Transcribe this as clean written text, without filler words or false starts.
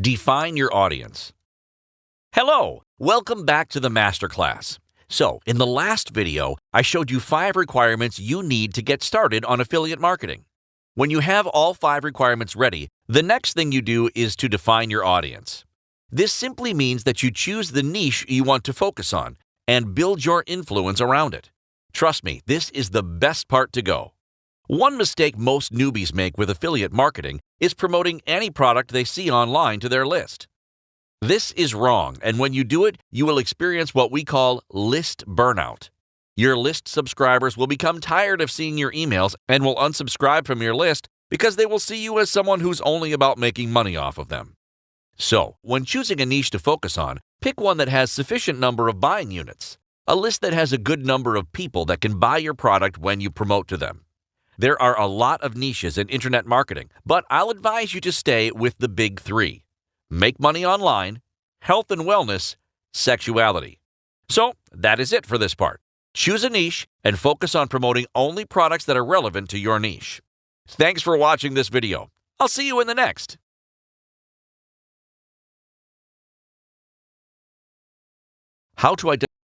Define your audience. Hello, welcome back to the masterclass. So, in the last video, I showed you 5 requirements you need to get started on affiliate marketing. When you have all 5 requirements ready, the next thing you do is to define your audience. This simply means that you choose the niche you want to focus on and build your influence around it. Trust me, this is the best part to go. One mistake most newbies make with affiliate marketing is promoting any product they see online to their list. This is wrong, and when you do it, you will experience what we call list burnout. Your list subscribers will become tired of seeing your emails and will unsubscribe from your list because they will see you as someone who's only about making money off of them. So, when choosing a niche to focus on, pick one that has sufficient number of buying units, a list that has a good number of people that can buy your product when you promote to them. There are a lot of niches in internet marketing, but I'll advise you to stay with the big 3. Make money online, health and wellness, sexuality. So, that is it for this part. Choose a niche and focus on promoting only products that are relevant to your niche. Thanks for watching this video. I'll see you in the next. How to identify